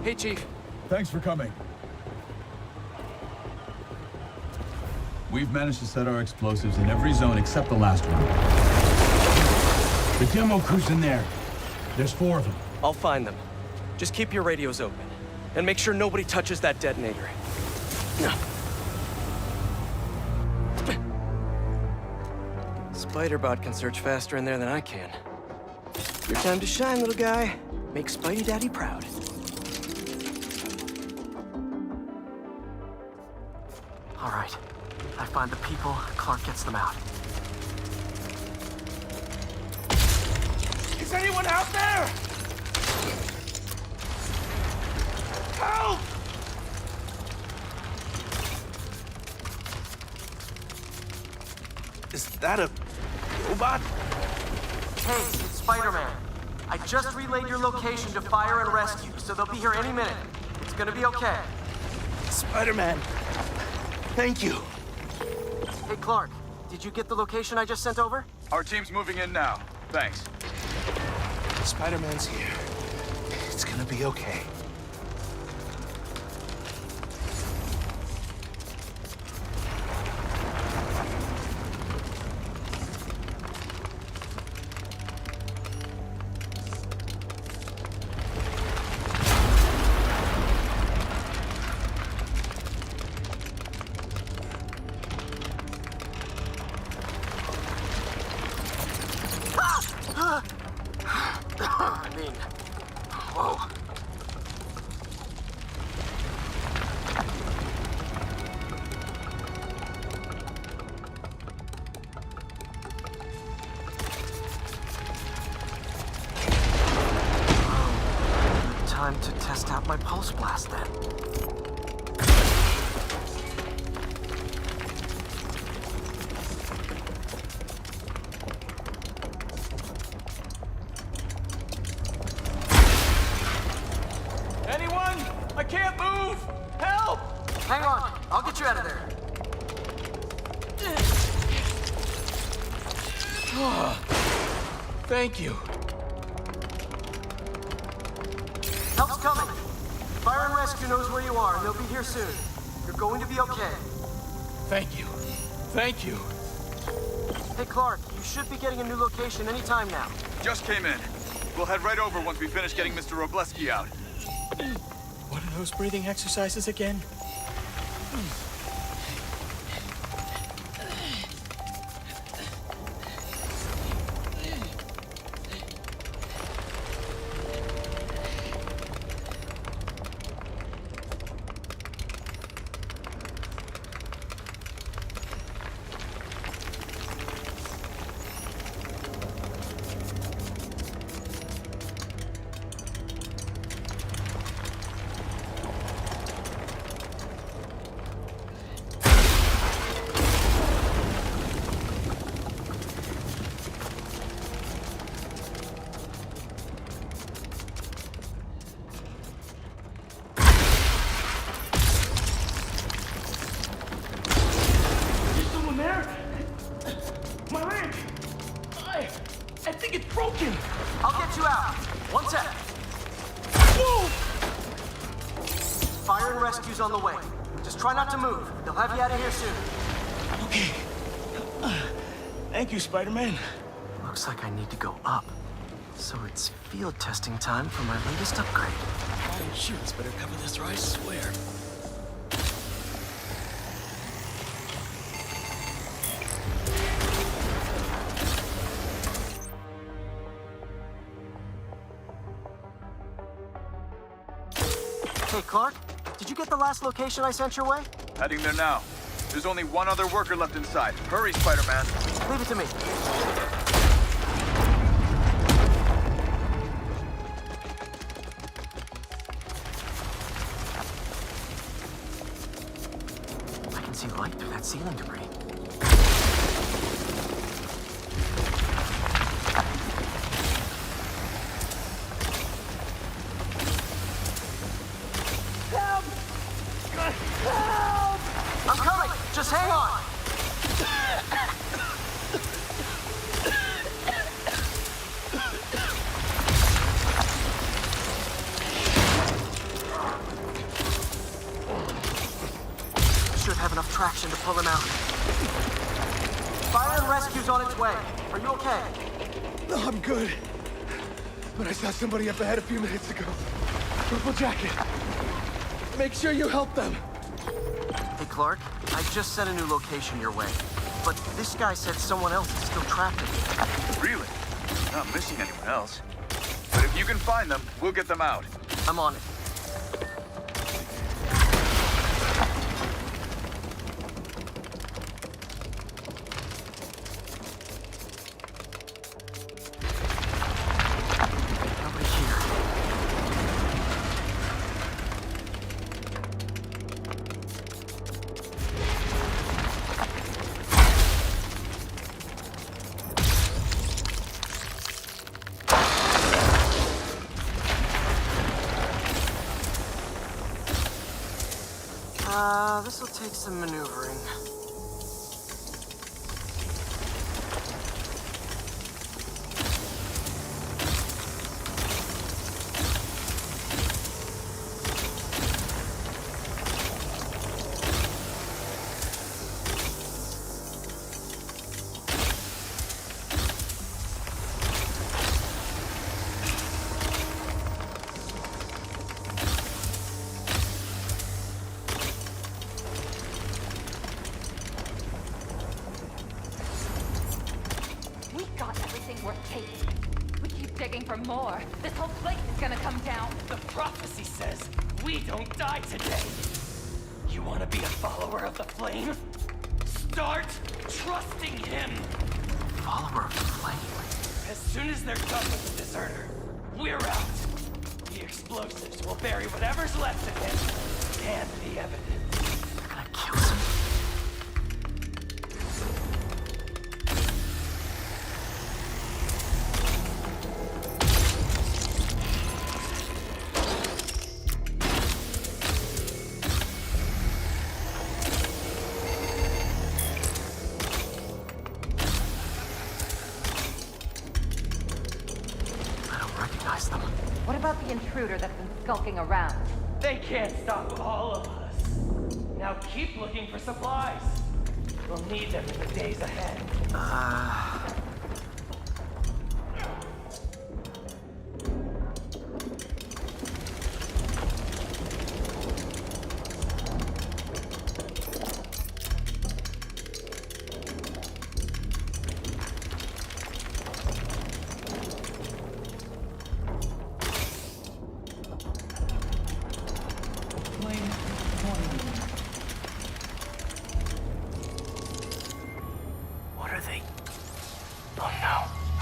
Hey, Chief. Thanks for coming. We've managed to set our explosives in every zone except the last one. The demo crew's in there. There's 4 of them. I'll find them. Just keep your radios open. And make sure nobody touches that detonator. Spider-Bot can search faster in there than I can. Your time to shine, little guy. Make Spidey Daddy proud. All right. I find the people, Clark gets them out. Is anyone out there? Help! Is that a robot? Hey, it's Spider-Man. I just relayed your location to fire and rescue, so they'll be here any minute. It's gonna be okay. Spider-Man. Thank you. Hey, Clark, did you get the location I just sent over? Our team's moving in now. Thanks. Spider-Man's here. It's gonna be okay. Whoa. Time to test out my pulse blast then. I can't move! Help! Hang on, I'll get you out of there. Thank you. Help's coming. Fire and Rescue knows where you are, and they'll be here soon. You're going to be okay. Thank you. Thank you. Hey, Clark, you should be getting a new location any time now. Just came in. We'll head right over once we finish getting Mr. Robleski out. What are those breathing exercises again? I think it's broken. I'll get you out. One sec. Whoa! Fire and Rescue's on the way. Just try not to move. They'll have you out of here soon. Okay. Thank you, Spider-Man. Looks like I need to go up. So it's field testing time for my latest upgrade. My insurance better cover this, or I swear. Hey, Clark, did you get the last location I sent your way? Heading there now. There's only one other worker left inside. Hurry, Spider-Man. Leave it to me. I can see light through that ceiling debris. I'm coming! Just hang on! traction to pull him out. Fire and rescue's on its way. Are you okay? No, I'm good. But I saw somebody up ahead a few minutes ago. Purple jacket. Make sure you help them. Hey, Clark, I just sent a new location your way. But this guy said someone else is still trapped in here. Really? Not missing anyone else. But if you can find them, we'll get them out. I'm on it. Nobody here. This'll take some maneuvering. Digging for more. This whole place is gonna come down. The prophecy says we don't die today. You want to be a follower of the flame? Start trusting him. Follower of the flame? As soon as they're done with the deserter, we're out. The explosives will bury whatever's left of him and the evidence. They're gonna kill him. What about the intruder that's been skulking around? They can't stop all of us. Now keep looking for supplies. We'll need them in the days ahead.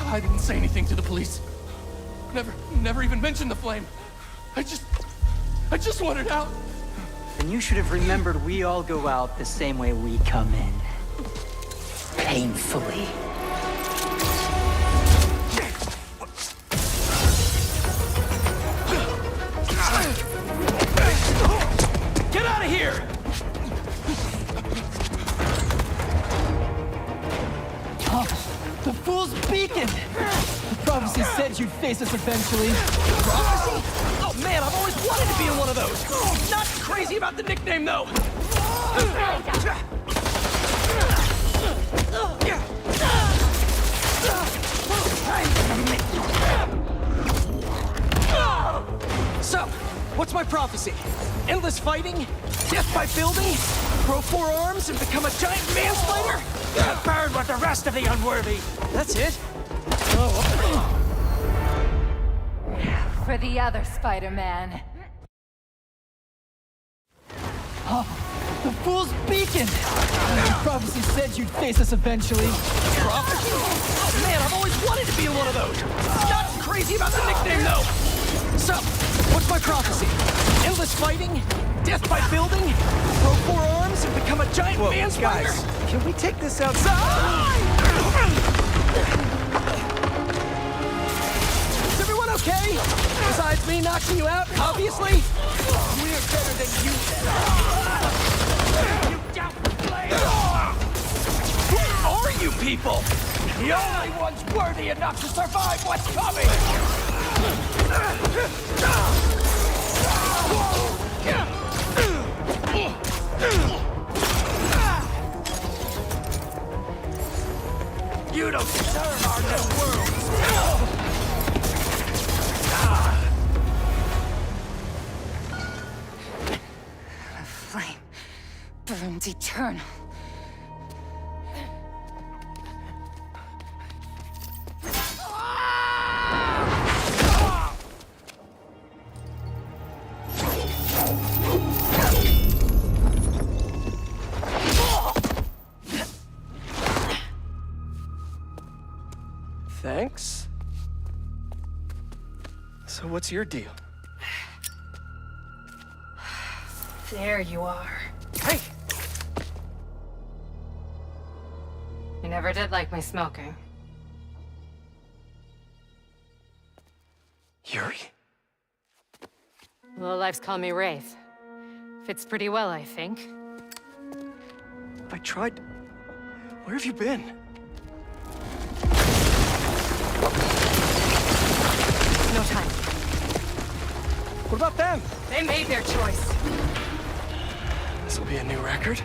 I didn't say anything to the police. Never even mentioned the flame. I just wanted out. Then you should have remembered we all go out the same way we come in. Painfully. Get out of here! The fool's beacon! The prophecy said you'd face us eventually. Prophecy? Oh man, I've always wanted to be in one of those! Not crazy about the nickname, though! So, what's my prophecy? Endless fighting? Death by building? Grow 4 arms and become a giant man-spider? Burn with the rest of the unworthy! That's it? For the other Spider-Man. The fool's beacon! The prophecy said you'd face us eventually. Prophecy? Oh man, I've always wanted to be in one of those! Not crazy about the nickname, though! So, what's my prophecy? Endless fighting? Death by building? Grow 4 arms and become a giant man-spider? Guys, can we take this outside? Is everyone okay? Besides me knocking you out, obviously? We're better than you. You doubtful flame! Who are you people? The only ones worthy enough to survive what's coming! burns eternal. Thanks. So what's your deal? There you are. Hey! You never did like my smoking. Yuri? Lowlifes call me Wraith. Fits pretty well, I think. I tried... Where have you been? No time. What about them? They made their choice. This'll be a new record.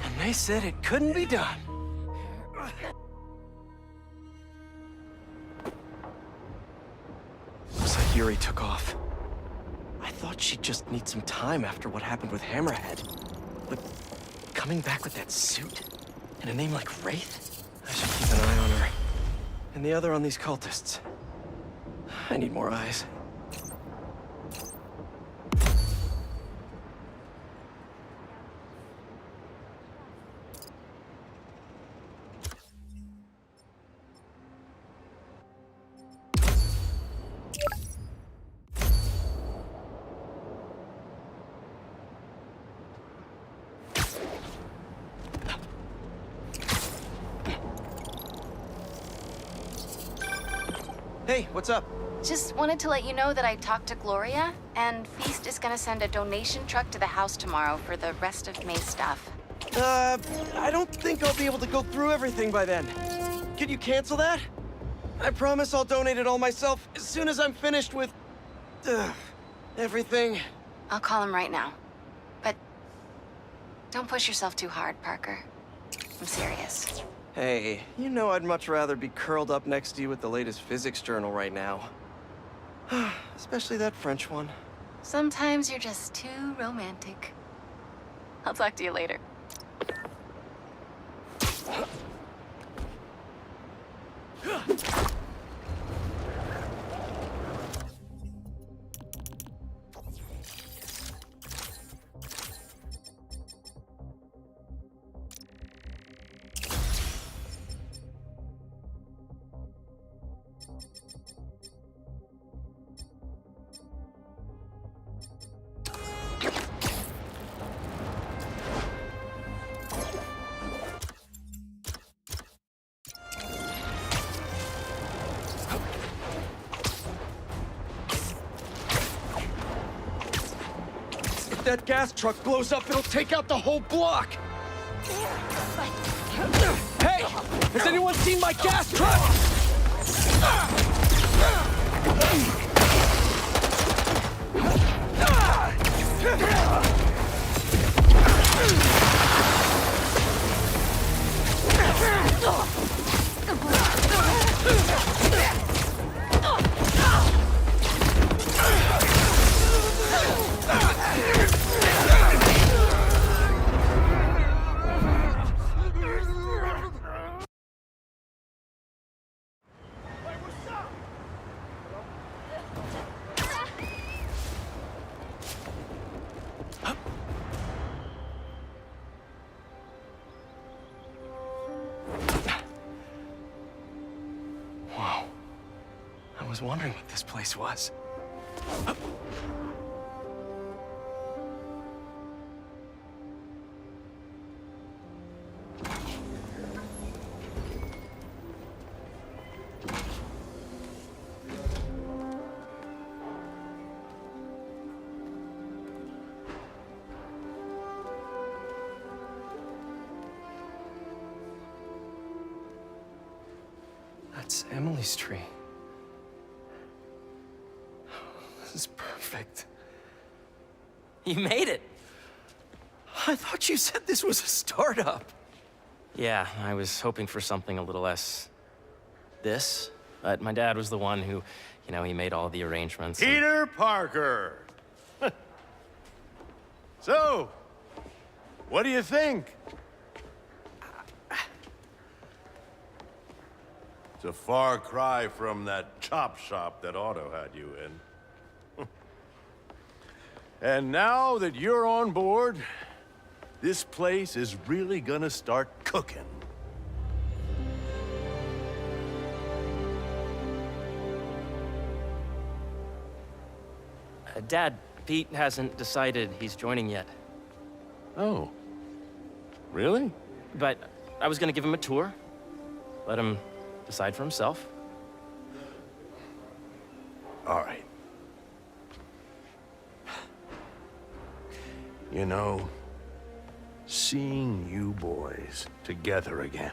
And they said it couldn't be done. Looks like Yuri took off. I thought she'd just need some time after what happened with Hammerhead. But coming back with that suit and a name like Wraith? I should keep an eye on her. And the other on these cultists. I need more eyes. Hey, what's up? Just wanted to let you know that I talked to Gloria, and Feast is gonna send a donation truck to the house tomorrow for the rest of May's stuff. I don't think I'll be able to go through everything by then. Could you cancel that? I promise I'll donate it all myself as soon as I'm finished with... everything. I'll call him right now. But don't push yourself too hard, Parker. I'm serious. Hey, you know I'd much rather be curled up next to you with the latest physics journal right now. Especially that French one. Sometimes you're just too romantic. I'll talk to you later. If that gas truck blows up, it'll take out the whole block! Hey! Has anyone seen my gas truck? I was wondering what this place was. That's Emily's tree. This is perfect. You made it. I thought you said this was a startup. Yeah, I was hoping for something a little less... this. But my dad was the one who, You know, he made all the arrangements. Peter Parker! So, what do you think? It's a far cry from that chop shop that Otto had you in. And now that you're on board, this place is really gonna start cooking. Dad, Pete hasn't decided he's joining yet. Oh. Really? But I was gonna give him a tour. Let him decide for himself. All right. You know, seeing you boys together again.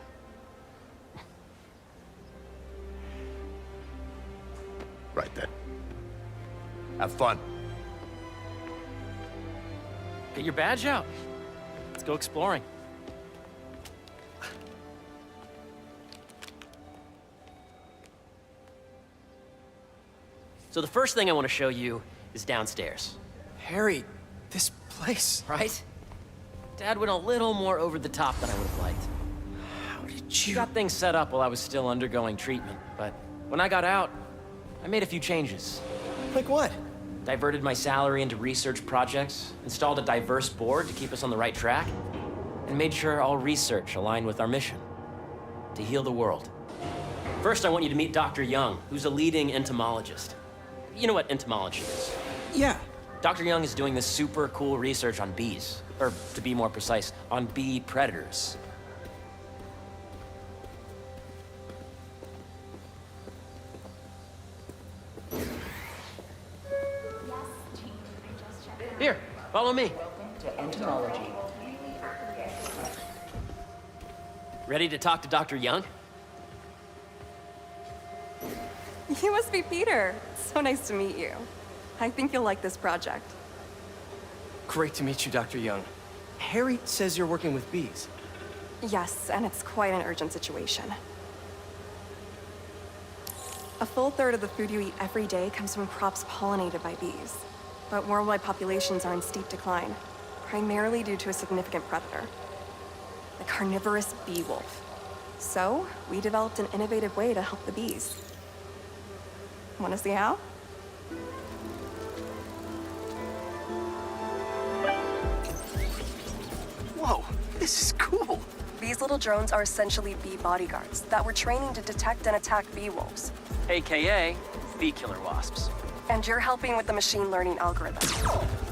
Right then. Have fun. Get your badge out. Let's go exploring. So the first thing I want to show you is downstairs. Harry, this place. Right? Dad went a little more over the top than I would have liked. How did He you... got things set up while I was still undergoing treatment, but when I got out, I made a few changes. Like what? Diverted my salary into research projects, installed a diverse board to keep us on the right track, and made sure all research aligned with our mission, to heal the world. First, I want you to meet Dr. Young, who's a leading entomologist. You know what entomology is? Yeah. Dr. Young is doing this super cool research on bees, or to be more precise, on bee predators. Here, follow me. To entomology. Ready to talk to Dr. Young? You must be Peter. So nice to meet you. I think you'll like this project. Great to meet you, Dr. Young. Harry says you're working with bees. Yes, and it's quite an urgent situation. A full third of the food you eat every day comes from crops pollinated by bees. But worldwide populations are in steep decline, primarily due to a significant predator, the carnivorous bee wolf. So, we developed an innovative way to help the bees. Want to see how? Whoa, this is cool. These little drones are essentially bee bodyguards that we're training to detect and attack bee wolves. AKA bee killer wasps. And you're helping with the machine learning algorithm.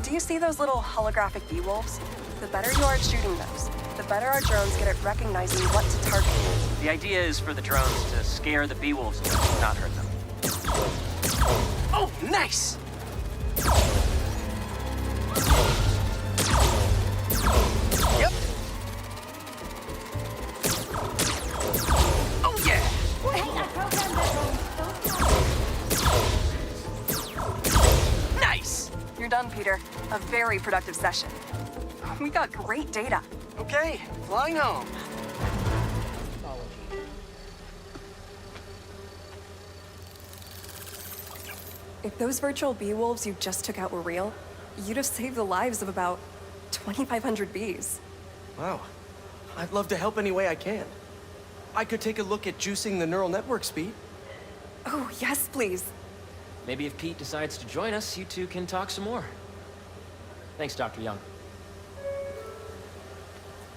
Do you see those little holographic bee wolves? The better you are at shooting those, the better our drones get at recognizing what to target. The idea is for the drones to scare the bee wolves away, not hurt them. Oh, nice! Yep. Oh, yeah! Nice! You're done, Peter. A very productive session. We got great data. Okay, flying home. If those virtual bee wolves you just took out were real, you'd have saved the lives of about 2,500 bees. Wow. I'd love to help any way I can. I could take a look at juicing the neural network speed. Oh, yes, please. Maybe if Pete decides to join us, you two can talk some more. Thanks, Dr. Young.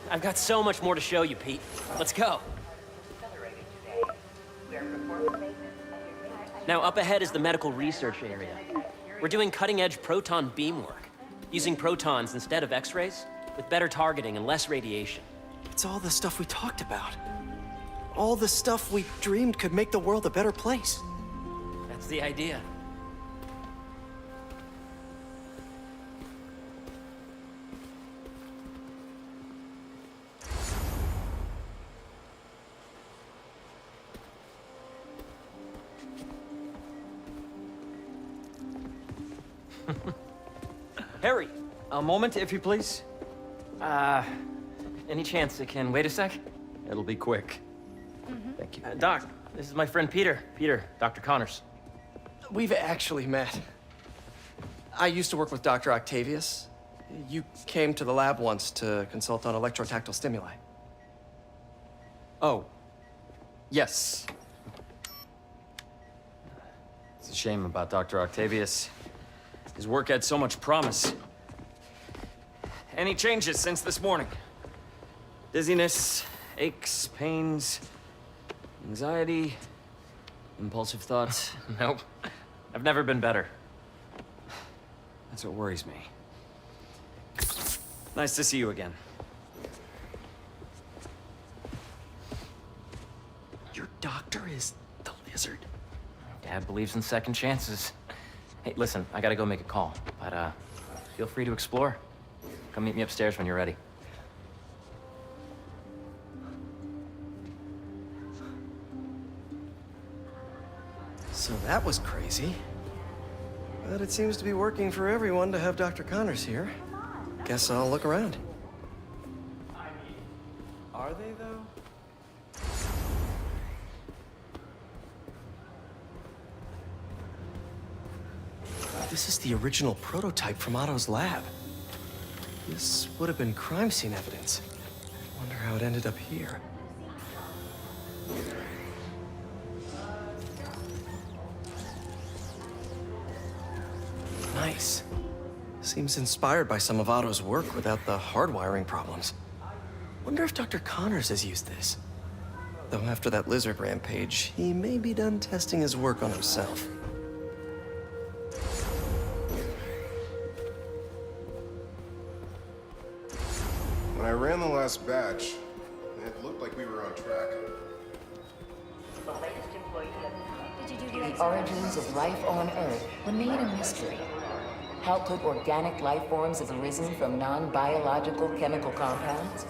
I've got so much more to show you, Pete. Let's go. Now, up ahead is the medical research area. We're doing cutting-edge proton beam work, using protons instead of X-rays, with better targeting and less radiation. It's all the stuff we talked about. All the stuff we dreamed could make the world a better place. That's the idea. Harry! A moment, if you please. Any chance it can wait a sec? It'll be quick. Thank you. Doc, this is my friend Peter. Dr. Connors. We've actually met. I used to work with Dr. Octavius. You came to the lab once to consult on electrotactile stimuli. Oh. Yes. It's a shame about Dr. Octavius. His work had so much promise. Any changes since this morning? Dizziness, aches, pains, anxiety, impulsive thoughts? Nope. I've never been better. That's what worries me. Nice to see you again. Your doctor is the lizard. Dad believes in second chances. Hey, listen, I gotta go make a call, but feel free to explore. Come meet me upstairs when you're ready. So that was crazy. But it seems to be working for everyone to have Dr. Connors here. Guess I'll look around. Are they, though? This is the original prototype from Otto's lab. This would have been crime scene evidence. Wonder how it ended up here. Nice. Seems inspired by some of Otto's work without the hardwiring problems. Wonder if Dr. Connors has used this. Though after that lizard rampage, he may be done testing his work on himself. When I ran the last batch, it looked like we were on track. The origins of life on Earth remain a mystery. How could organic life forms have arisen from non-biological chemical compounds?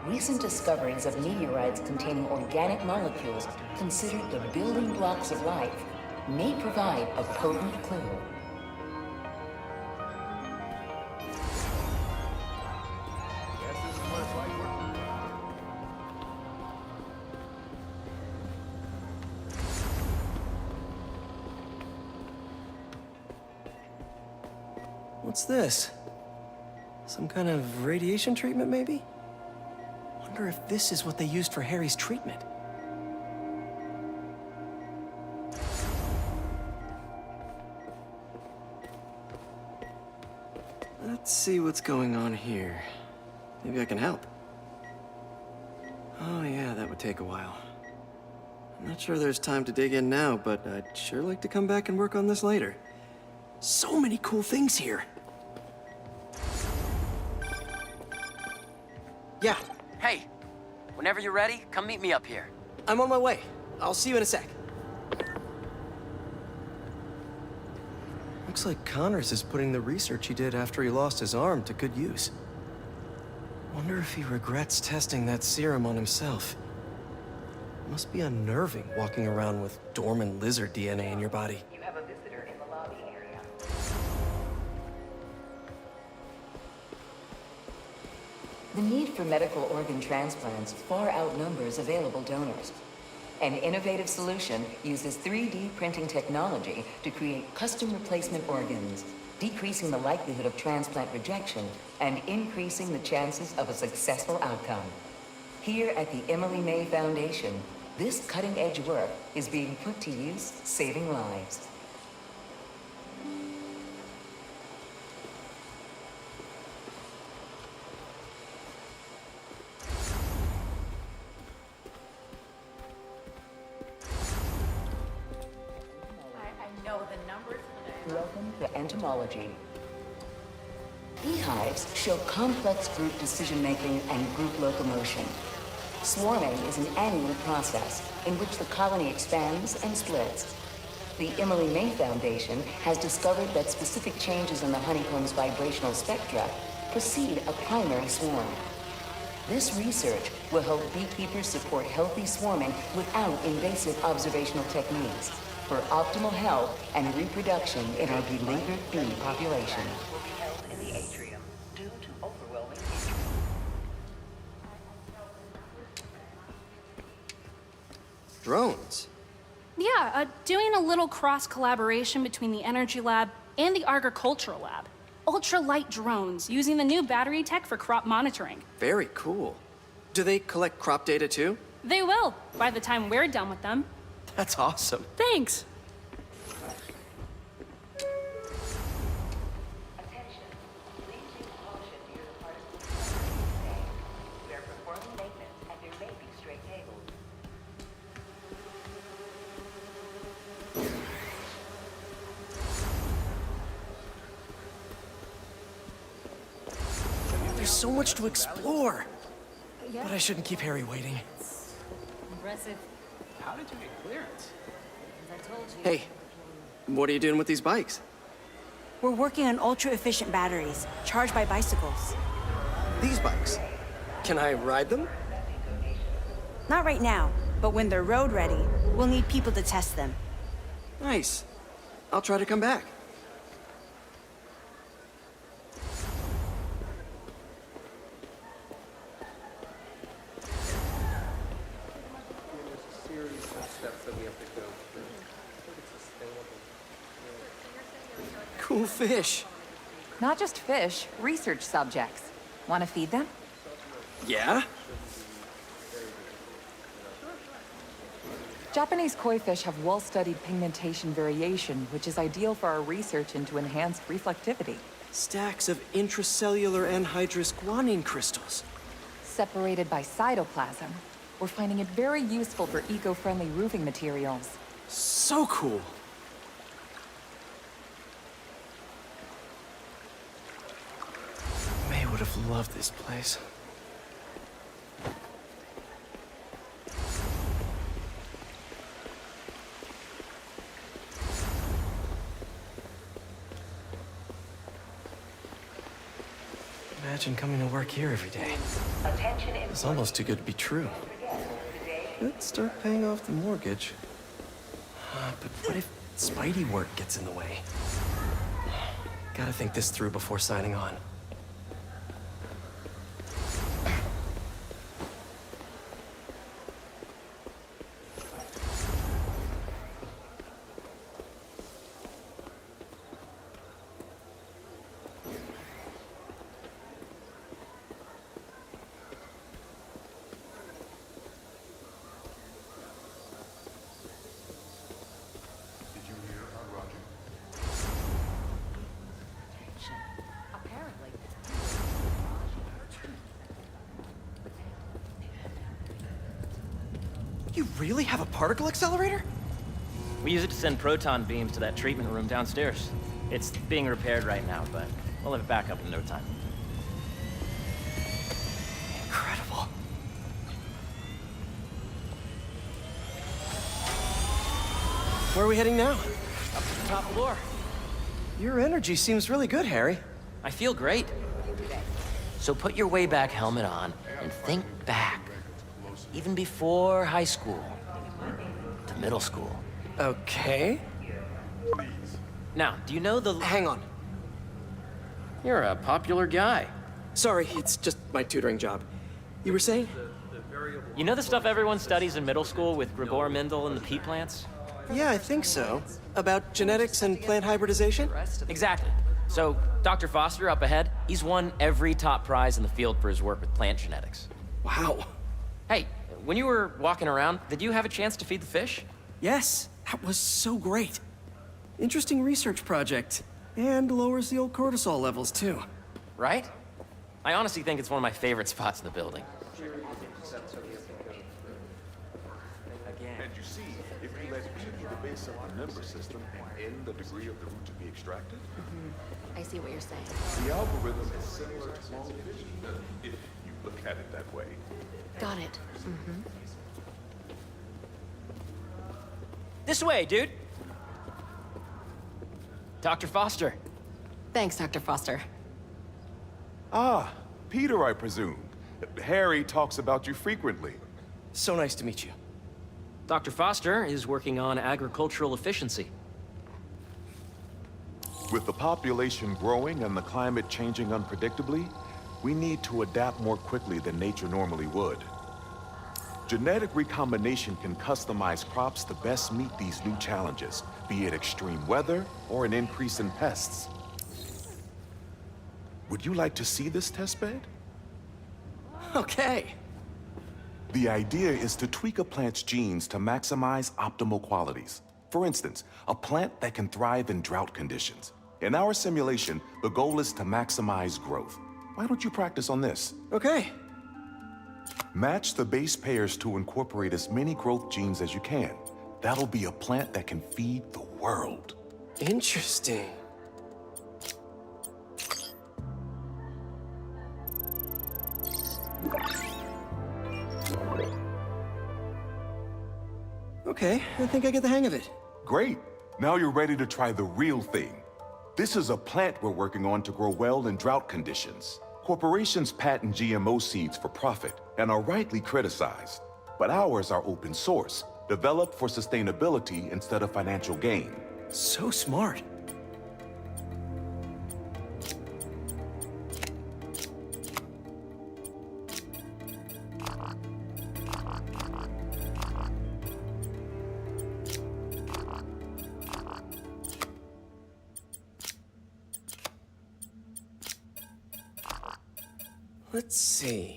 Recent discoveries of meteorites containing organic molecules considered the building blocks of life may provide a potent clue. What's this? Some kind of radiation treatment, maybe? Wonder if this is what they used for Harry's treatment. Let's see what's going on here. Maybe I can help. Oh yeah, that would take a while. I'm not sure there's time to dig in now, but I'd sure like to come back and work on this later. So many cool things here. Yeah. Hey, whenever you're ready, come meet me up here. I'm on my way. I'll see you in a sec. Looks like Connors is putting the research he did after he lost his arm to good use. Wonder if he regrets testing that serum on himself. Must be unnerving walking around with dormant lizard DNA in your body. You have a visitor in the lobby area. The need for medical organ transplants far outnumbers available donors. An innovative solution uses 3D printing technology to create custom replacement organs, decreasing the likelihood of transplant rejection and increasing the chances of a successful outcome. Here at the Emily May Foundation, this cutting-edge work is being put to use, saving lives. I know the numbers. Welcome to entomology. Beehives show complex group decision-making and group locomotion. Swarming is an annual process in which the colony expands and splits. The Emily May Foundation has discovered that specific changes in the honeycomb's vibrational spectra precede a primary swarm. This research will help beekeepers support healthy swarming without invasive observational techniques for optimal health and reproduction in our beleaguered bee population. Drones? Yeah, doing a little cross-collaboration between the Energy Lab and the Agricultural Lab. Ultralight drones, using the new battery tech for crop monitoring. Very cool. Do they collect crop data too? They will, by the time we're done with them. That's awesome. Thanks. There's so much to explore. But I shouldn't keep Harry waiting. Impressive. How did you get clearance? As I told you. Hey, what are you doing with these bikes? We're working on ultra-efficient batteries, charged by bicycles. These bikes? Can I ride them? Not right now, but when they're road ready, we'll need people to test them. Nice. I'll try to come back. Cool fish. Not just fish, research subjects. Want to feed them? Yeah? Japanese koi fish have well-studied pigmentation variation, which is ideal for our research into enhanced reflectivity. Stacks of intracellular anhydrous guanine crystals. Separated by cytoplasm, we're finding it very useful for eco-friendly roofing materials. So cool. May would have loved this place. Imagine coming to work here every day. It's almost too good to be true. Let's start paying off the mortgage. But what if Spidey work gets in the way? Gotta think this through before signing on. You really have a particle accelerator? We use it to send proton beams to that treatment room downstairs. It's being repaired right now, but we'll have it back up in no time. Incredible. Where are we heading now? Up to the top floor. Your energy seems really good, Harry. I feel great. So put your way back helmet on and think back. Even before high school. To middle school. Okay. Now, do you know the... Hang on. You're a popular guy. Sorry, it's just my tutoring job. You were saying? You know the stuff everyone studies in middle school with Gregor Mendel and the pea plants? Yeah, I think so. About genetics and plant hybridization? Exactly. So, Dr. Foster up ahead, he's won every top prize in the field for his work with plant genetics. Wow. Hey, when you were walking around, did you have a chance to feed the fish? Yes, that was so great. Interesting research project. And lowers the old cortisol levels, too. Right? I honestly think it's one of my favorite spots in the building. And you see, if we let P be the base of the number system and n the degree of the root to be extracted, I see what you're saying. the algorithm is similar to long division, if you look at it that way. Got it. This way, dude! Dr. Foster. Thanks, Dr. Foster. Ah, Peter, I presume. Harry talks about you frequently. So nice to meet you. Dr. Foster is working on agricultural efficiency. With the population growing and the climate changing unpredictably, we need to adapt more quickly than nature normally would. Genetic recombination can customize crops to best meet these new challenges, be it extreme weather or an increase in pests. Would you like to see this testbed? Okay. The idea is to tweak a plant's genes to maximize optimal qualities. For instance, a plant that can thrive in drought conditions. In our simulation, the goal is to maximize growth. Why don't you practice on this? Okay. Match the base pairs to incorporate as many growth genes as you can. That'll be a plant that can feed the world. Interesting. Okay, I think I get the hang of it. Great. Now you're ready to try the real thing. This is a plant we're working on to grow well in drought conditions. Corporations patent GMO seeds for profit and are rightly criticized. But ours are open source, developed for sustainability instead of financial gain. So smart. Let's see.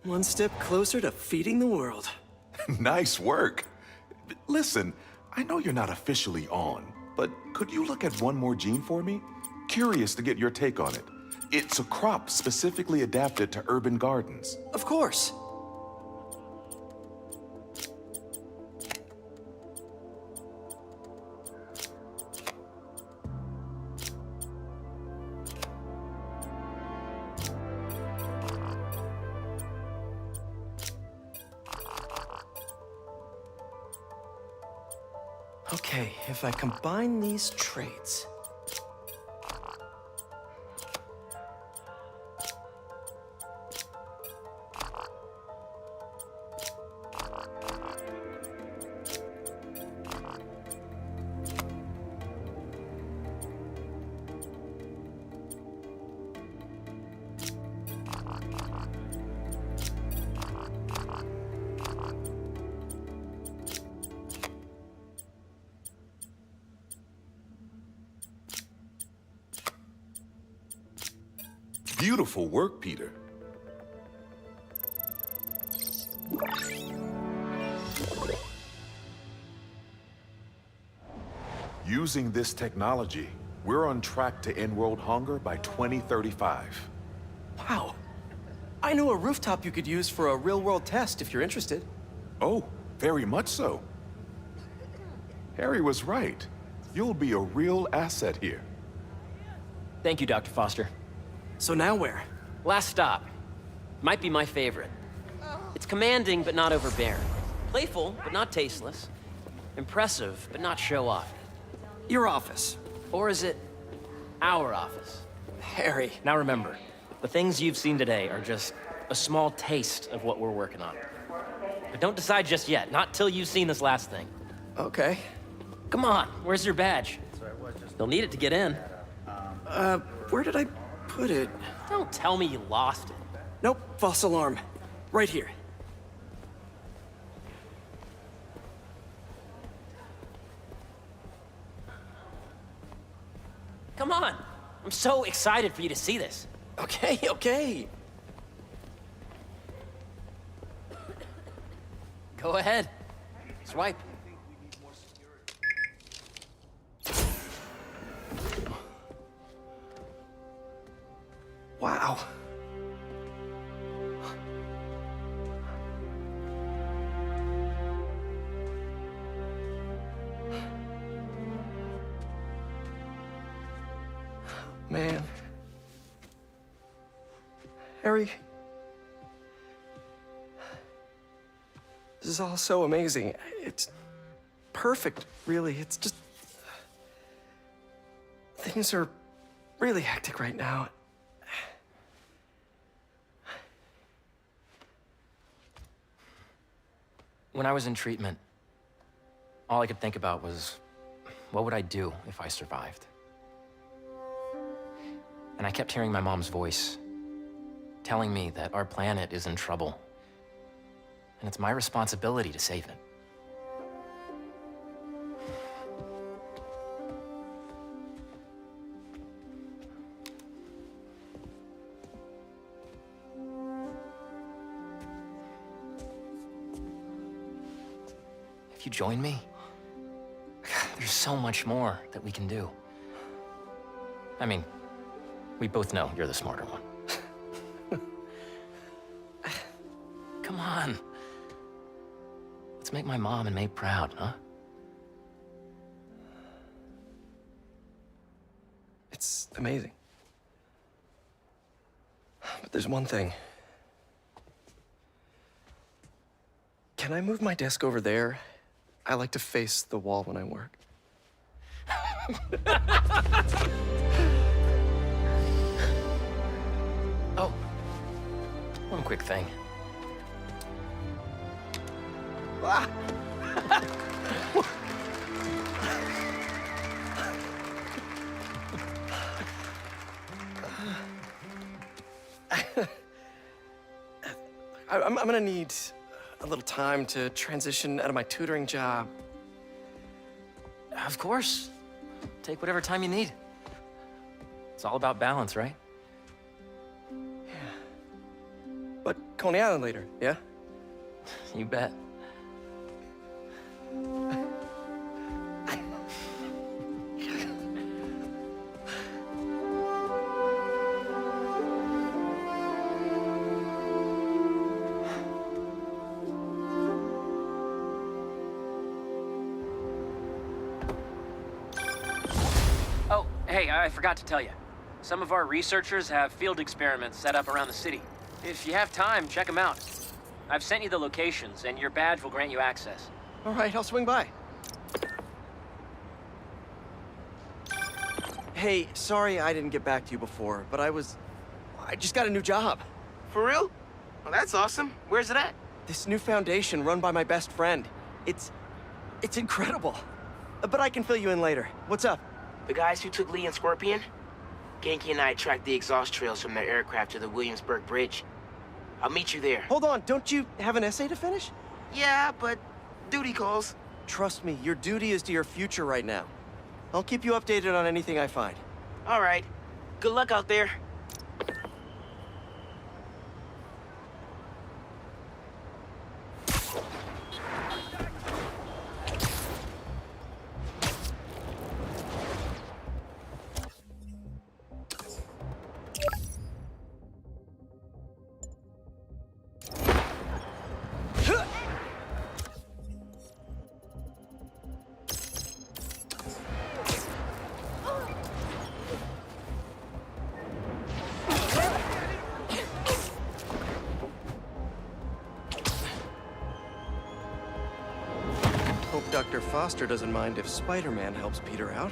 One step closer to feeding the world. Nice work. Listen, I know you're not officially on, but could you look at one more gene for me? Curious to get your take on it. It's a crop specifically adapted to urban gardens. Of course. Okay, if I combine these traits... Beautiful work, Peter. Using this technology, we're on track to end world hunger by 2035. Wow. I know a rooftop you could use for a real-world test if you're interested. Oh, very much so. Harry was right. You'll be a real asset here. Thank you, Dr. Foster. So now where? Last stop. Might be my favorite. It's commanding, but not overbearing. Playful, but not tasteless. Impressive, but not show-off. Your office. Or is it our office? Harry. Now remember, the things you've seen today are just a small taste of what we're working on. But don't decide just yet, not till you've seen this last thing. Okay. Come on, where's your badge? You'll need it to get in. Where did I put it? Don't tell me you lost it. Nope, false alarm. Right here. Come on! I'm so excited for you to see this. Okay, okay. Go ahead. Swipe. Wow. Man. Harry. This is all so amazing. It's perfect, really. It's just... Things are really hectic right now. When I was in treatment, all I could think about was, what would I do if I survived? And I kept hearing my mom's voice, telling me that our planet is in trouble, and it's my responsibility to save it. If you join me, there's so much more that we can do. I mean, we both know you're the smarter one. Come on. Let's make my mom and May proud, huh? It's amazing. But there's one thing. Can I move my desk over there? I like to face the wall when I work. Oh, one quick thing. Ah. I'm gonna need a little time to transition out of my tutoring job. Of course. Take whatever time you need. It's all about balance, right? But Coney Island later, yeah? You bet. Oh, hey, I forgot to tell you. Some of our researchers have field experiments set up around the city. If you have time, check them out. I've sent you the locations, and your badge will grant you access. All right, I'll swing by. Hey, sorry I didn't get back to you before, but I just got a new job. For real? Well, that's awesome. Where's it at? This new foundation run by my best friend. It's incredible. But I can fill you in later. What's up? The guys who took Lee and Scorpion? Genki and I tracked the exhaust trails from their aircraft to the Williamsburg Bridge. I'll meet you there. Hold on, don't you have an essay to finish? Yeah, but duty calls. Trust me, your duty is to your future right now. I'll keep you updated on anything I find. All right. Good luck out there. Hope Dr. Foster doesn't mind if Spider-Man helps Peter out.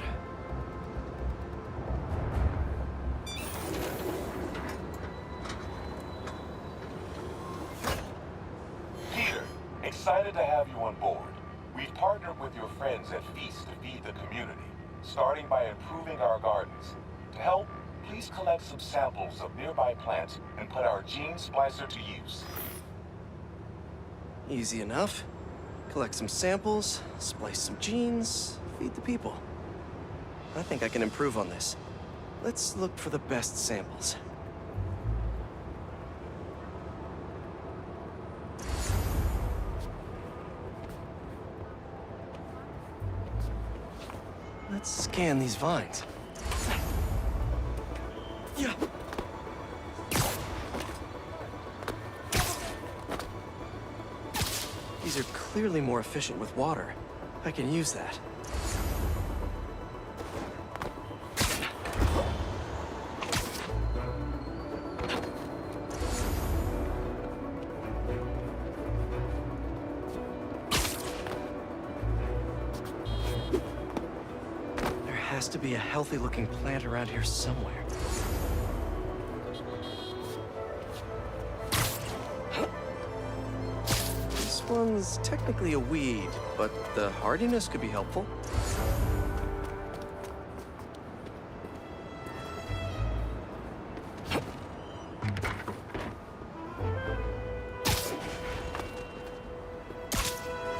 Peter, excited to have you on board. We've partnered with your friends at Feast to feed the community, starting by improving our gardens. To help, please collect some samples of nearby plants and put our gene splicer to use. Easy enough. Collect some samples, splice some genes, feed the people. I think I can improve on this. Let's look for the best samples. Let's scan these vines. Yeah. These are clearly more efficient with water. I can use that. There has to be a healthy-looking plant around here somewhere. This one's technically a weed, but the hardiness could be helpful.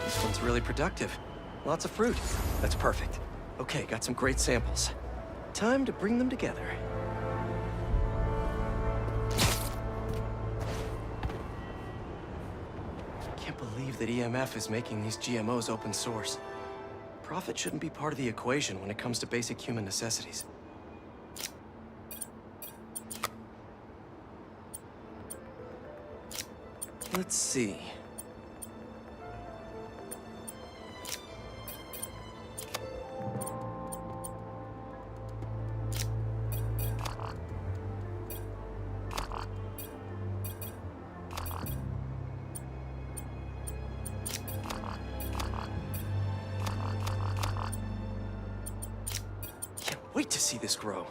This one's really productive. Lots of fruit. That's perfect. Okay, got some great samples. Time to bring them together. Can't believe that EMF is making these GMOs open source. Profit shouldn't be part of the equation when it comes to basic human necessities. Let's see. Wait to see this grow.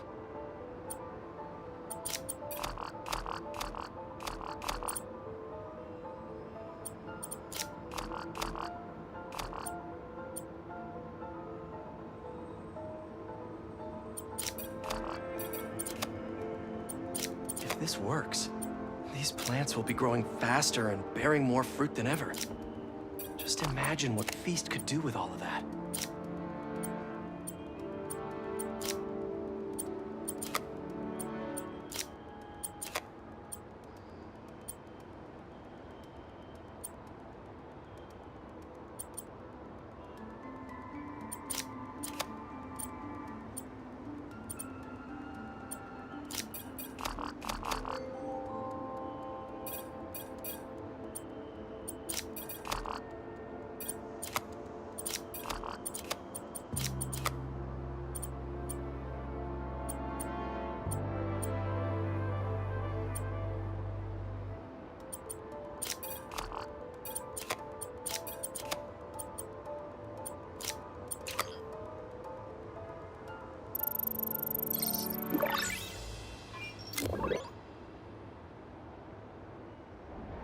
If this works, these plants will be growing faster and bearing more fruit than ever. Just imagine what Feast could do with all of that.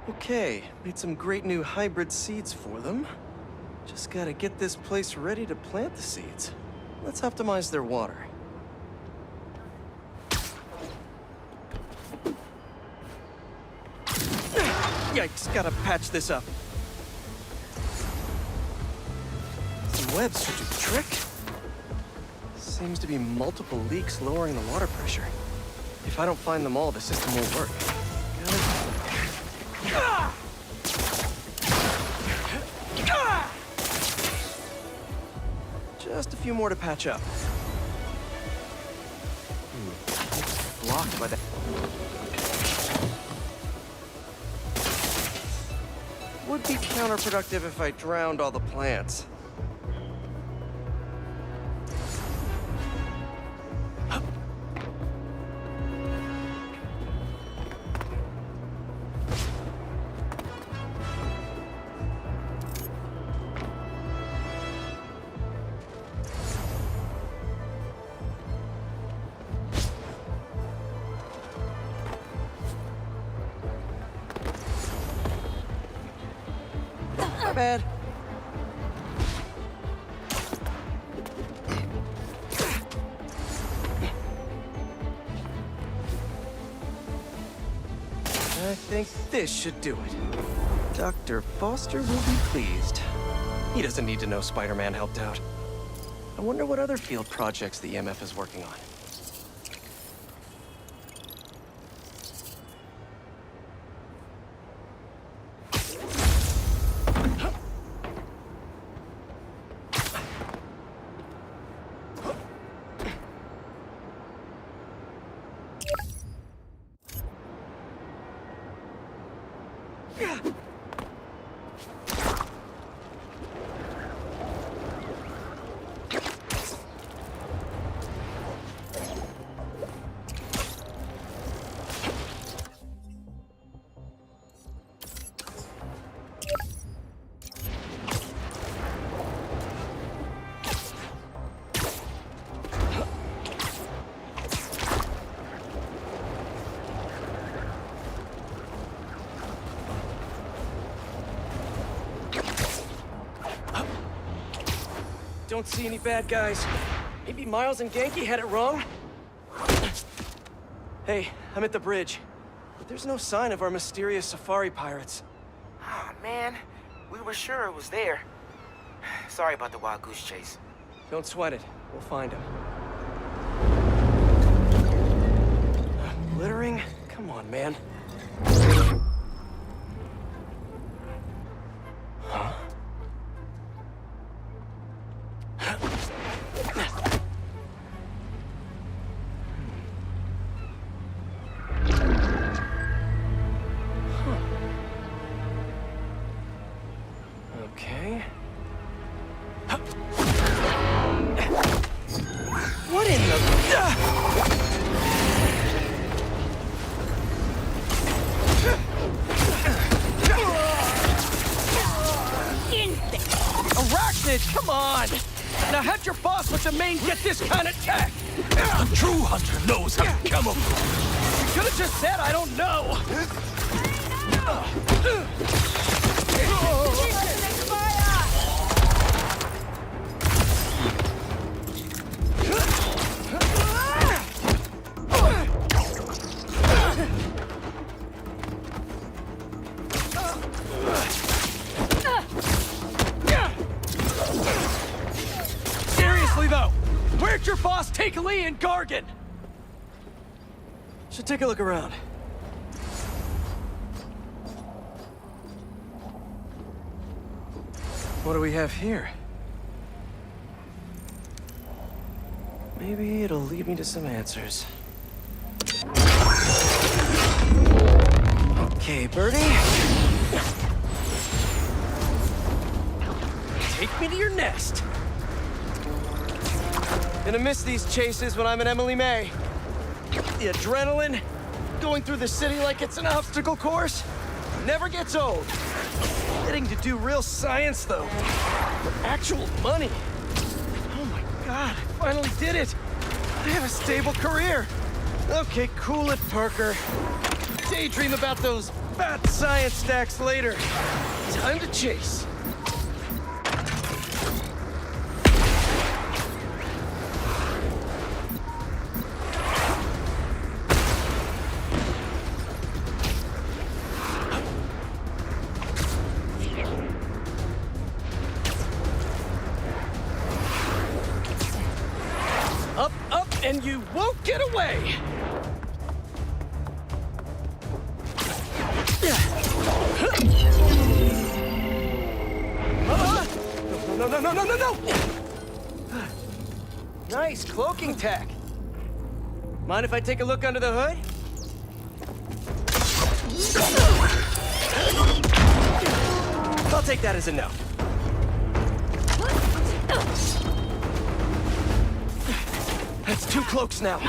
Okay, made some great new hybrid seeds for them. Just gotta get this place ready to plant the seeds. Let's optimize their water. Yikes, gotta patch this up. Some webs should do the trick. Seems to be multiple leaks lowering the water pressure. If I don't find them all, the system won't work. Just a few more to patch up. Blocked by that. Would be counterproductive if I drowned all the plants. My bad. I think this should do it. Dr. Foster will be pleased. He doesn't need to know Spider-Man helped out. I wonder what other field projects the EMF is working on. Don't see any bad guys. Maybe Miles and Genki had it wrong? Hey, I'm at the bridge. But there's no sign of our mysterious safari pirates. Oh, man. We were sure it was there. Sorry about the wild goose chase. Don't sweat it. We'll find him. Littering? Come on, man. Huh? Okay. What in the... Arachnid, come on! Now how'd your boss let the main get this kind of tech? A true hunter knows how to camouflage. You could have just said I don't know. Seriously though, where'd your boss take Lee and Gargan? Should take a look around. What do we have here? Maybe it'll lead me to some answers. Okay, Birdie. Take me to your nest. Gonna miss these chases when I'm at Emily May. The adrenaline, going through the city like it's an obstacle course, never gets old. Getting to do real science, though, with actual money. Oh my God, I finally did it. I have a stable career. Okay, cool it, Parker. Daydream about those fat science stacks later. Time to chase. Up, up, and you won't get away! No, no, no, no, no, no! Nice cloaking tech. Mind if I take a look under the hood? I'll take that as a no. That's 2 cloaks now.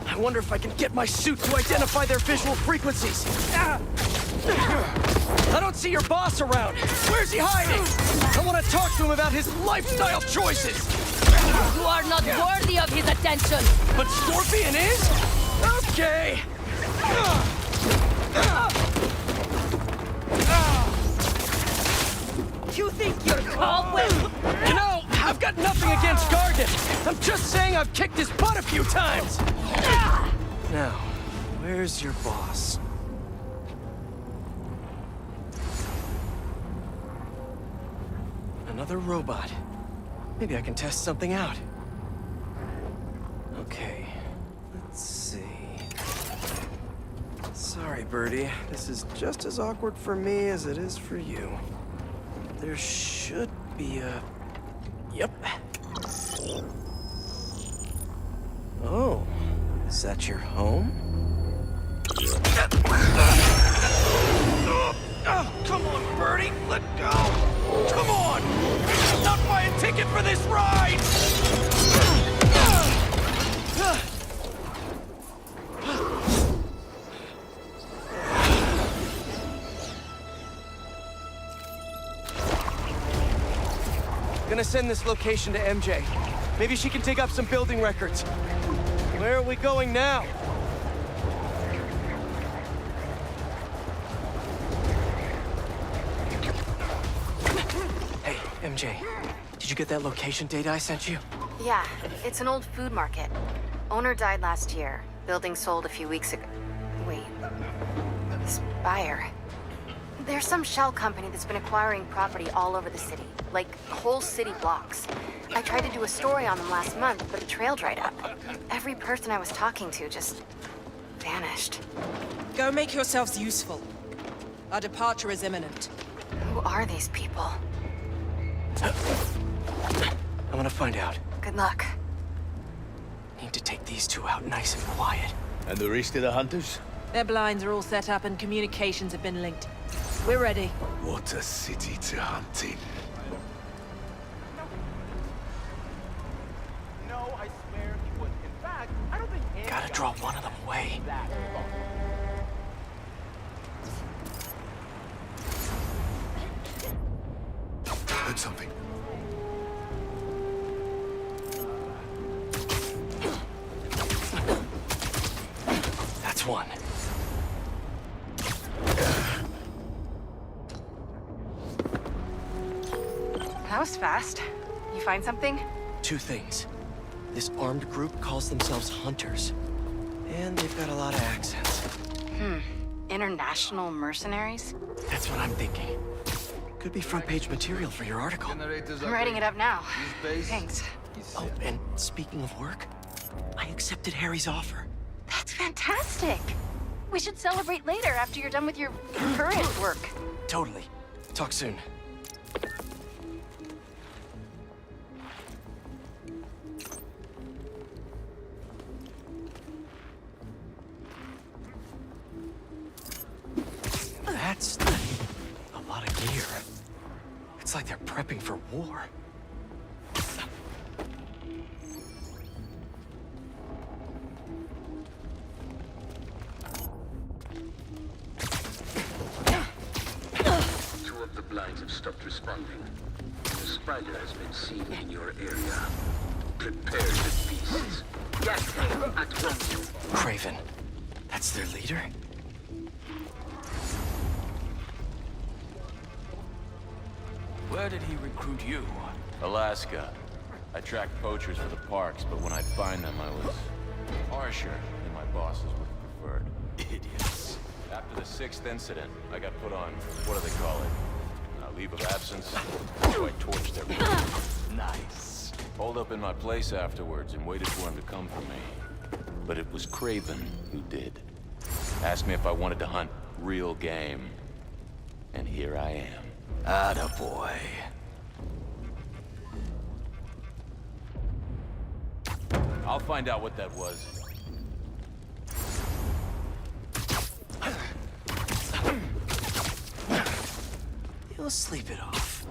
I wonder if I can get my suit to identify their visual frequencies. I don't see your boss around. Where's he hiding? I want to talk to him about his lifestyle choices. You are not worthy of his attention. But Scorpion is? Okay. You think you're Kegwyn? You know, I've got nothing against Gargan. I'm just saying I've kicked his butt a few times. Now, where's your boss? Another robot. Maybe I can test something out. Okay, let's see. Sorry, Birdie. This is just as awkward for me as it is for you. There should be a... Yep. Oh, is that your home? Oh, come on, Birdie, let go! Come on! Not buy a ticket for this ride! gonna send this location to MJ. Maybe she can dig up some building records. Where are we going now? Hey, MJ. Did you get that location data I sent you? Yeah, it's an old food market. Owner died last year. Building sold a few weeks ago. Wait. Spire. There's some shell company that's been acquiring property all over the city. Like, whole city blocks. I tried to do a story on them last month, but the trail dried up. Every person I was talking to just vanished. Go make yourselves useful. Our departure is imminent. Who are these people? I'm gonna find out. Good luck. Need to take these two out nice and quiet. And the rest of the hunters? Their blinds are all set up and communications have been linked. We're ready. What a city to hunt in. No, I swear he would. In fact, I don't think any Gotta draw one of them away. Heard something. That's one. That was fast. You find something? Two things. This armed group calls themselves Hunters. And they've got a lot of accents. International mercenaries? That's what I'm thinking. Could be front-page material for your article. I'm writing it up now. Thanks. Oh, and speaking of work, I accepted Harry's offer. That's fantastic. We should celebrate later after you're done with your current work. Totally. Talk soon. That's a lot of gear. It's like they're prepping for war. Two of the blinds have stopped responding. The spider has been seen in your area. Prepare the beasts. Get him at once. Craven. That's their leader? Where did he recruit you? Alaska. I tracked poachers for the parks, but when I'd find them, I was harsher than my bosses would have preferred. Idiots. After the 6th incident, I got put on, what do they call it? Leave of absence? So I torched everyone. Nice. Holed up in my place afterwards and waited for him to come for me. But it was Craven who did. Asked me if I wanted to hunt real game. And here I am. Attaboy. I'll find out what that was. You'll sleep it off.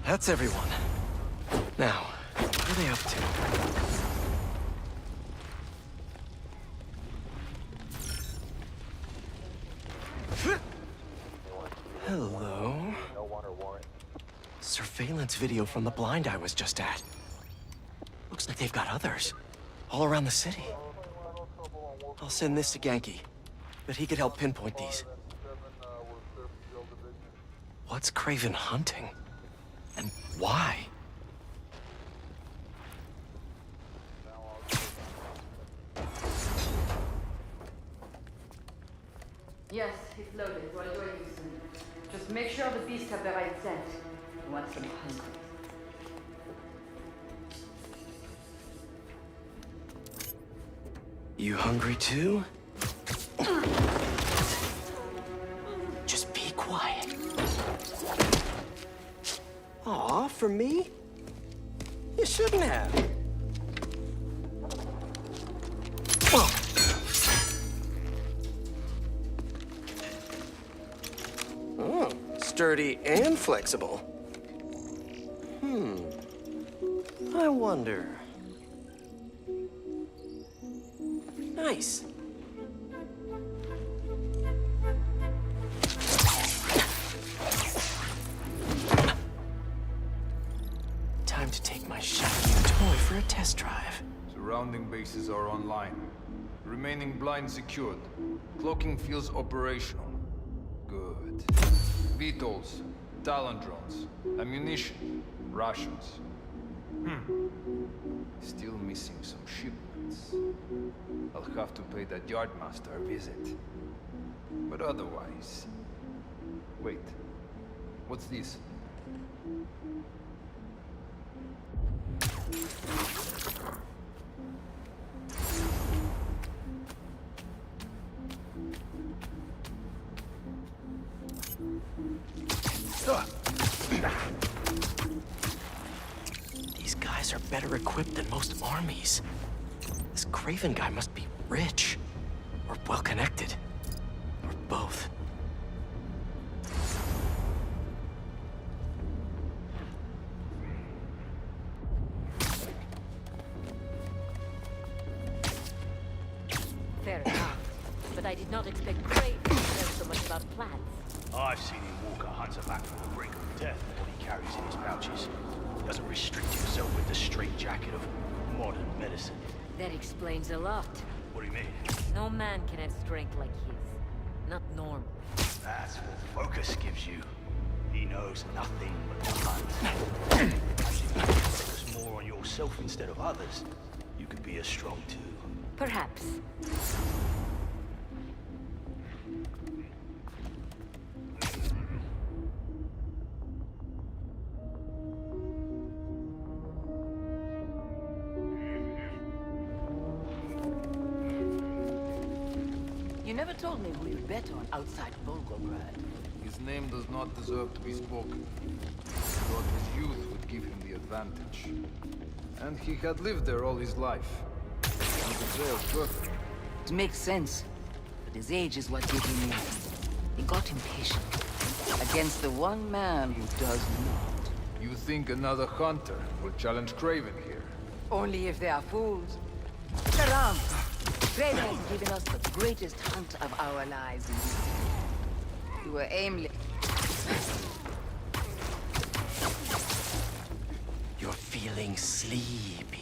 That's everyone. Now, what are they up to? Hello? Surveillance video from the blind I was just at. Looks like they've got others. All around the city. I'll send this to Genki. But he could help pinpoint these. What's Craven hunting? And why? Yes, it's loaded. We're joining you soon. Just make sure the beasts have the right scent. You want some hungry. You hungry too? Just be quiet. Aw, for me? You shouldn't have. Oh, sturdy and flexible. I wonder. Nice. going to take my shiny new toy for a test drive. Surrounding bases are online. Remaining blind secured. Cloaking fields operational. Good. VTOLs, Talon drones, ammunition, rations. Still missing some shipments. I'll have to pay that yardmaster a visit. But otherwise... Wait. What's this? These guys are better equipped than most armies. This Kraven guy must be rich, or well-connected, or both. Fair enough. But I did not expect Craven to know so much about plants. I've seen him walk a hunter back from the brink of death with what he carries in his pouches. He doesn't restrict himself with the straitjacket of modern medicine. That explains a lot. What do you mean? No man can have strength like his. Not normal. That's what focus gives you. He knows nothing but the hunt. If you focus more on yourself instead of others, you could be as strong too. Perhaps. You never told me who you bet on outside Volgograd. His name does not deserve to be spoken. I thought his youth would give him the advantage. And he had lived there all his life. And the trail's perfect. It makes sense. But his age is what gave him in. He got impatient. Against the one man who does not. You think another hunter will challenge Kraven here? Only if they are fools. Karam! Kraven has given us the greatest hunt of our lives in this city. You were aimless. You're feeling sleepy.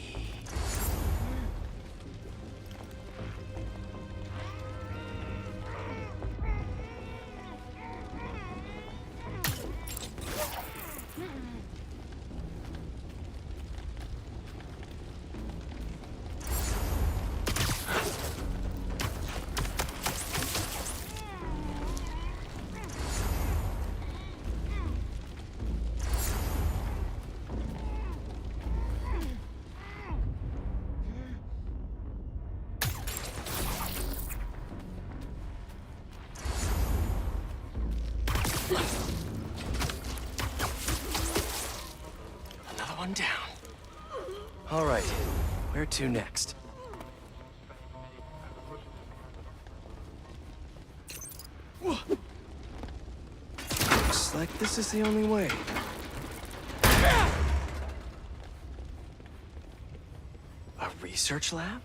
Another one down. All right, where to next? Looks like this is the only way. A research lab?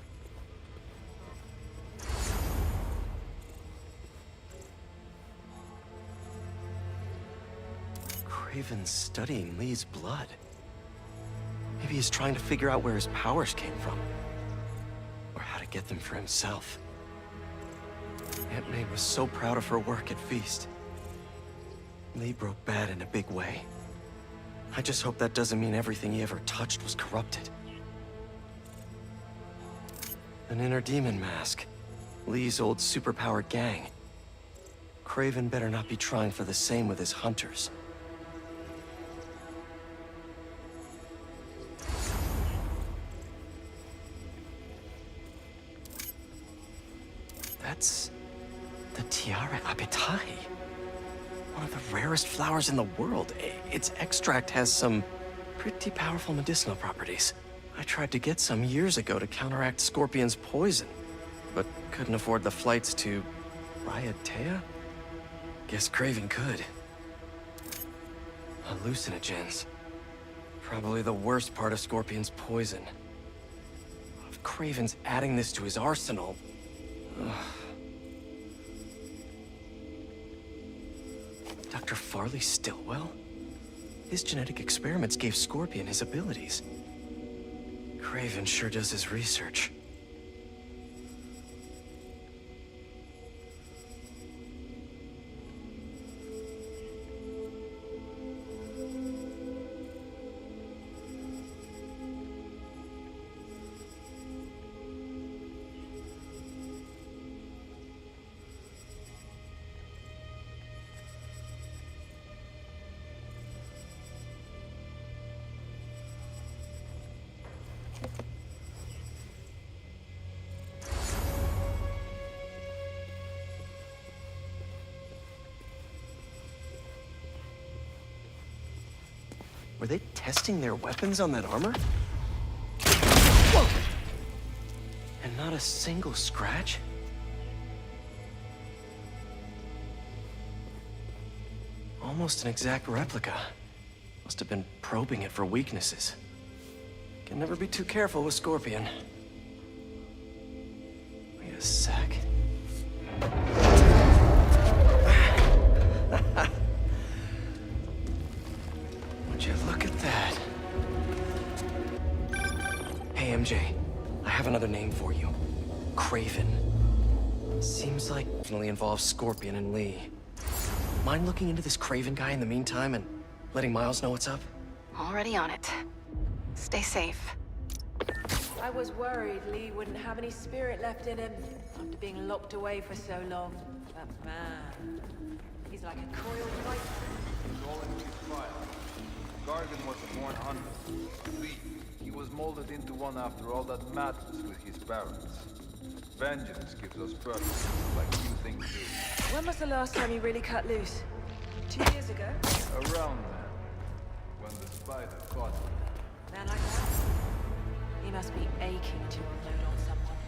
Kraven's studying Lee's blood. Maybe he's trying to figure out where his powers came from. Or how to get them for himself. Aunt May was so proud of her work at Feast. Lee broke bad in a big way. I just hope that doesn't mean everything he ever touched was corrupted. An inner demon mask. Lee's old superpowered gang. Kraven better not be trying for the same with his hunters. That's the Tiara Apitai. One of the rarest flowers in the world. Its extract has some pretty powerful medicinal properties. I tried to get some years ago to counteract Scorpion's poison, but couldn't afford the flights to Raiatea? Guess Kraven could. Hallucinogens. Probably the worst part of Scorpion's poison. If Kraven's adding this to his arsenal... Ugh. Dr. Farley Stillwell? his genetic experiments gave Scorpion his abilities. Kraven sure does his research. Were they testing their weapons on that armor? Whoa! And not a single scratch? Almost an exact replica. Must have been probing it for weaknesses. Can never be too careful with Scorpion. Wait a sec. Would you look at that? Hey, MJ. I have another name for you. Kraven. Seems like it definitely involves Scorpion and Lee. Mind looking into this Kraven guy in the meantime and letting Miles know what's up? Already on it. Stay safe. I was worried Lee wouldn't have any spirit left in him after being locked away for so long. But man, he's like a coiled nightmare. It's all in his fire. Gargan was a born hunter. Lee, he was molded into one after all that madness with his parents. Vengeance gives us purpose, like few things do. When was the last time you really cut loose? 2 years ago? Around then, when the spider caught him. Man like that? He must be aching to unload on someone.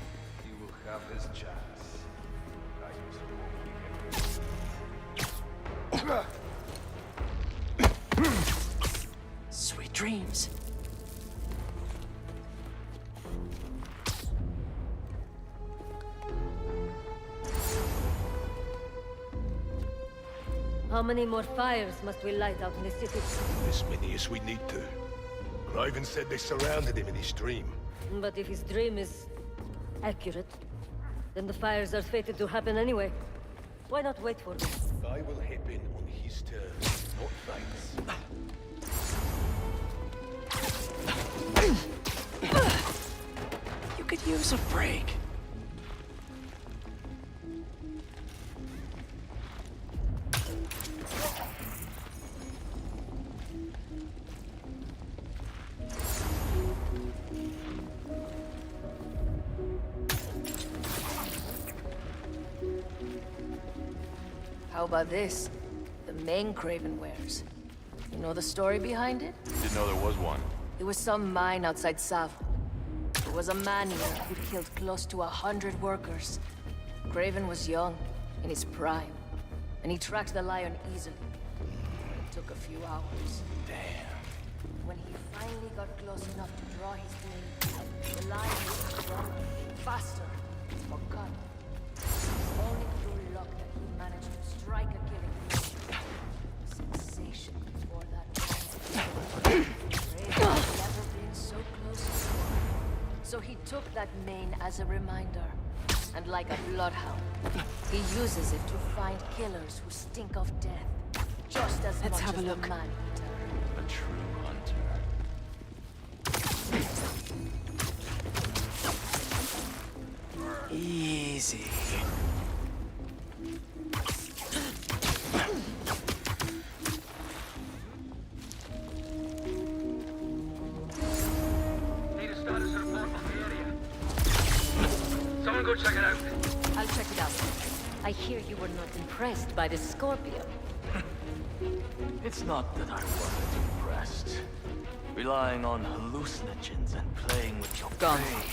He will have his chance. I just Sweet dreams. How many more fires must we light out in the city? As many as we need to. Kraven said they surrounded him in his dream. But if his dream is accurate, then the fires are fated to happen anyway. Why not wait for them? I will happen on his terms, not Vane's. You could use a break. How about this? The main Kraven wears. You know the story behind it? Didn't know there was one. It was some mine outside Sav. There was a man here who killed close to 100 workers. Kraven was young, in his prime, and he tracked the lion easily. It took a few hours. Damn. When he finally got close enough to draw his blade, the lion was stronger, faster, more cunning. Only through luck that he managed to strike a killing blow. Sensation before that moment. Kraven had never been so close before. So he took that mane as a reminder. And like a bloodhound, he uses it to find killers who stink of death. Just as Let's much have a as look. the man-eater. A true hunter. Easy. Need a status report from the area. Someone go check it out. I'll check it out. I hear you were not impressed by the Scorpion. It's not that I wasn't impressed. Relying on hallucinogens and playing with your Gone. prey.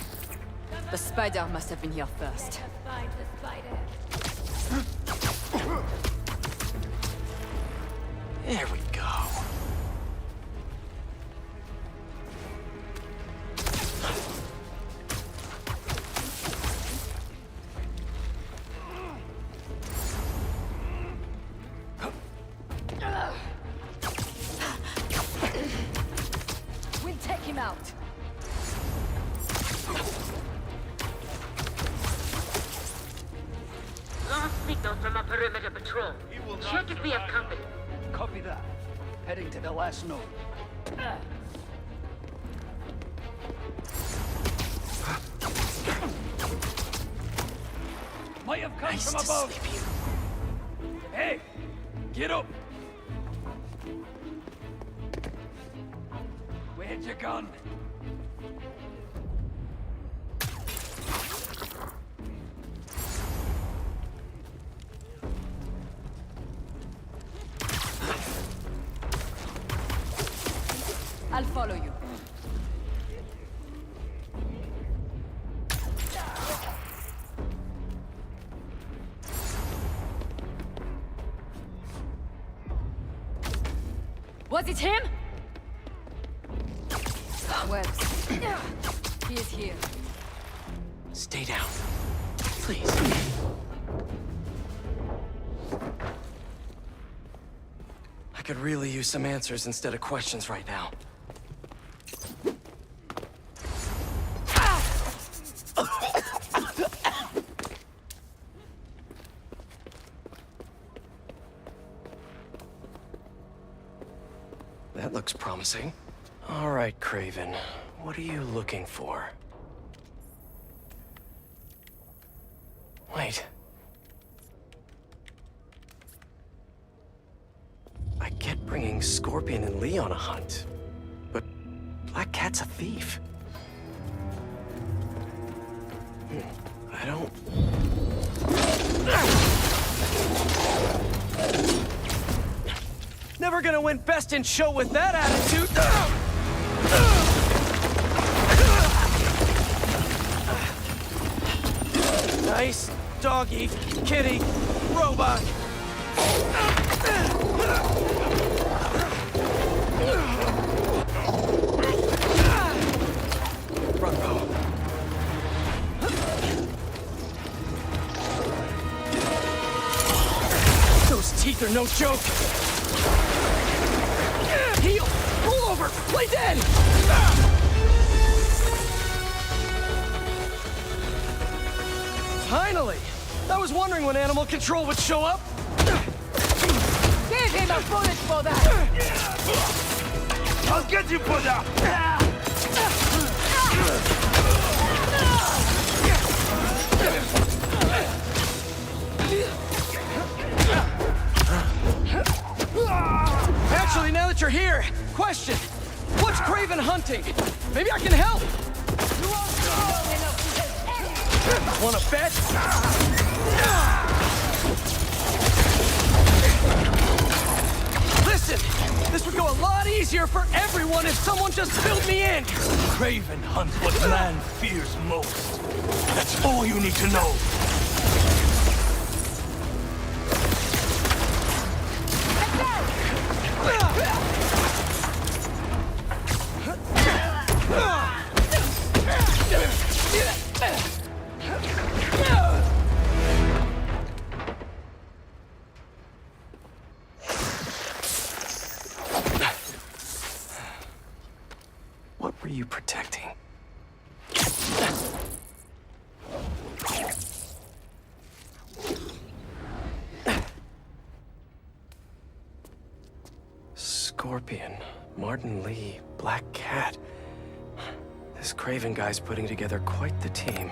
The spider must have been here first. Find the spider. There we go. out. Lost signal from a perimeter patrol. Check if we have company. Copy that. Heading to the last node. Might have come Nice from to above. sleep here. Hey, get up. Where's your gun? I'll follow you. Was it him? Webs. He is here. Stay down. Please. I could really use some answers instead of questions right now. That looks promising. All right, Craven. What are you looking for? Wait. I get bringing Scorpion and Lee on a hunt, but Black Cat's a thief. I don't... Never gonna win Best in Show with that attitude! Nice doggy, kitty, robot. Front row. Those teeth are no joke. Heal! Roll over! Play dead! Finally! I was wondering when animal control would show up. Give him a bullet for that! I'll get you for that! Actually, now that you're here, question. What's Craven hunting? Maybe I can help! Wanna bet? Listen! This would go a lot easier for everyone if someone just filled me in! Craven hunts what man fears most. That's all you need to know. What were you protecting? Scorpion, Martin Lee, Black Cat. This Craven guy's putting together quite the team.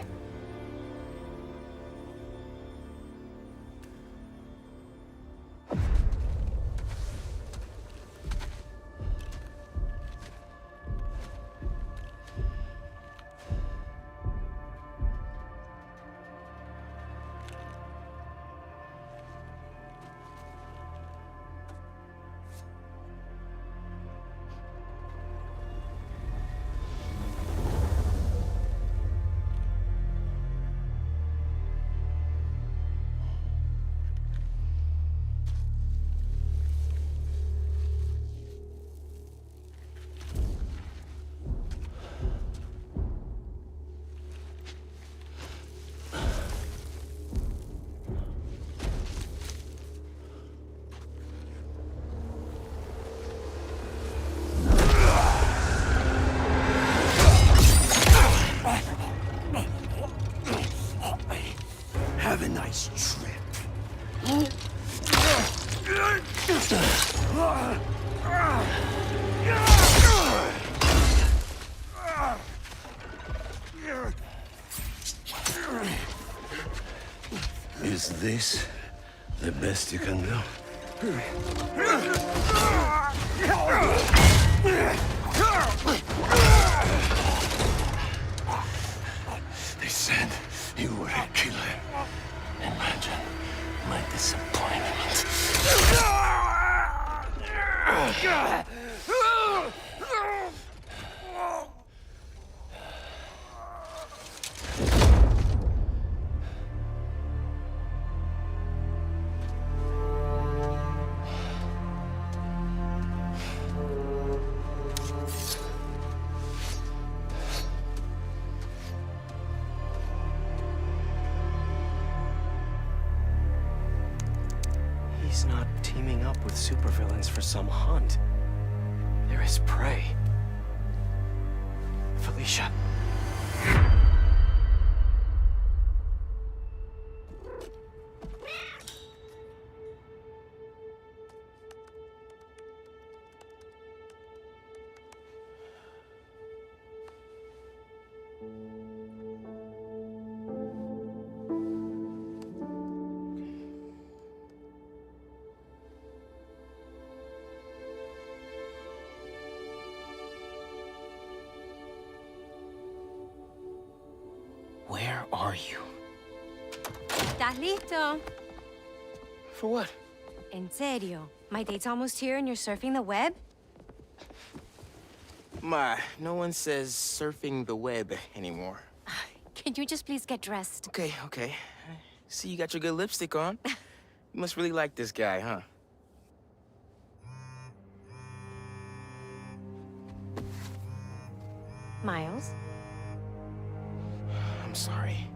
this the best you can do? They said you were a killer. Imagine my disappointment. He's not teaming up with supervillains for some hunt. There is prey. Felicia. Where are you? ¿Estás listo? For what? En serio. My date's almost here and you're surfing the web? Ma, no one says surfing the web anymore. Can you just please get dressed? Okay, okay. See, you got your good lipstick on. You must really like this guy, huh? Miles? I'm sorry.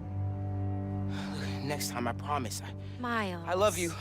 Next time, I promise. Miles. I love you.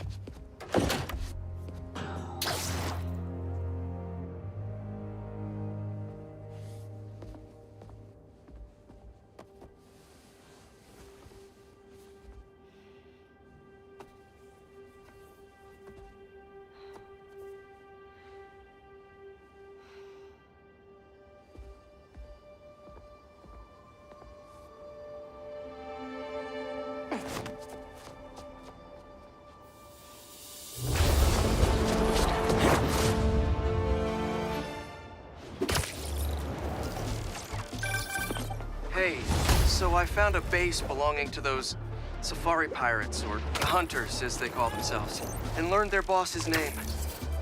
Hey, so I found a base belonging to those safari pirates, or hunters as they call themselves, and learned their boss's name,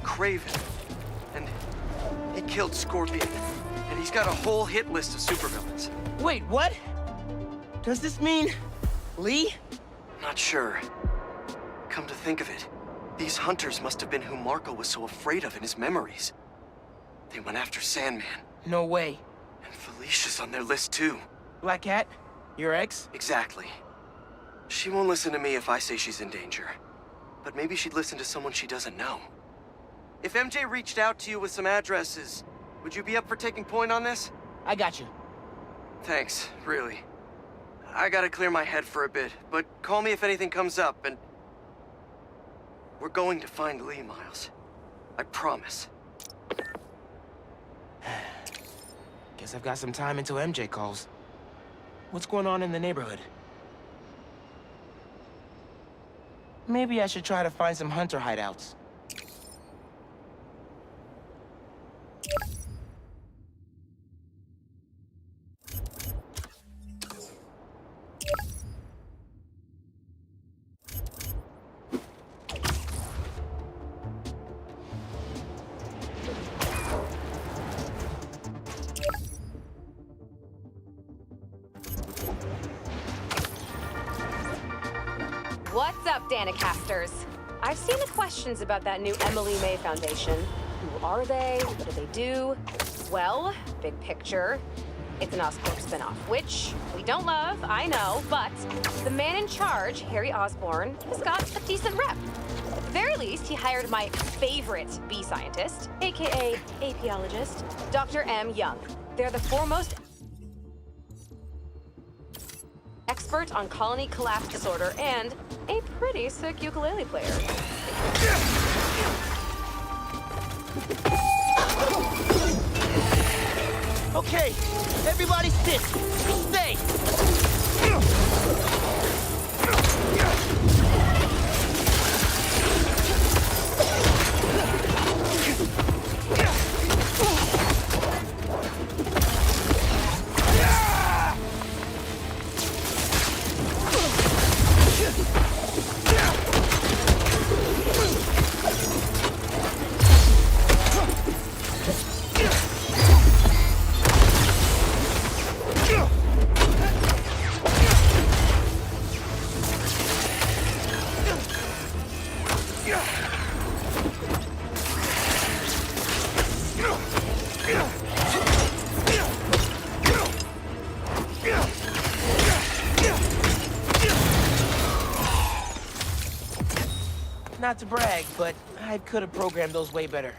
Kraven. And he killed Scorpion, and he's got a whole hit list of supervillains. Wait, what? Does this mean Lee? Not sure. Come to think of it, these hunters must have been who Marco was so afraid of in his memories. They went after Sandman. No way. And Felicia's on their list too. Black Cat? Your ex? Exactly. She won't listen to me if I say she's in danger. But maybe she'd listen to someone she doesn't know. If MJ reached out to you with some addresses, would you be up for taking point on this? I got you. Thanks, really. I gotta clear my head for a bit, but call me if anything comes up, and... we're going to find Lee, Miles. I promise. Guess I've got some time until MJ calls. What's going on in the neighborhood? Maybe I should try to find some hunter hideouts. What's up, Danicasters? I've seen the questions about that new Emily May Foundation. Who are they? What do they do? Well, big picture, it's an Oscorp spinoff, which we don't love, I know, but the man in charge, Harry Osborn, has got a decent rep. At the very least, he hired my favorite bee scientist, aka apiologist, Dr. M. Young. They're the foremost expert on colony collapse disorder and a pretty sick ukulele player. Okay, everybody sit. Stay. Not to brag, but I could have programmed those way better.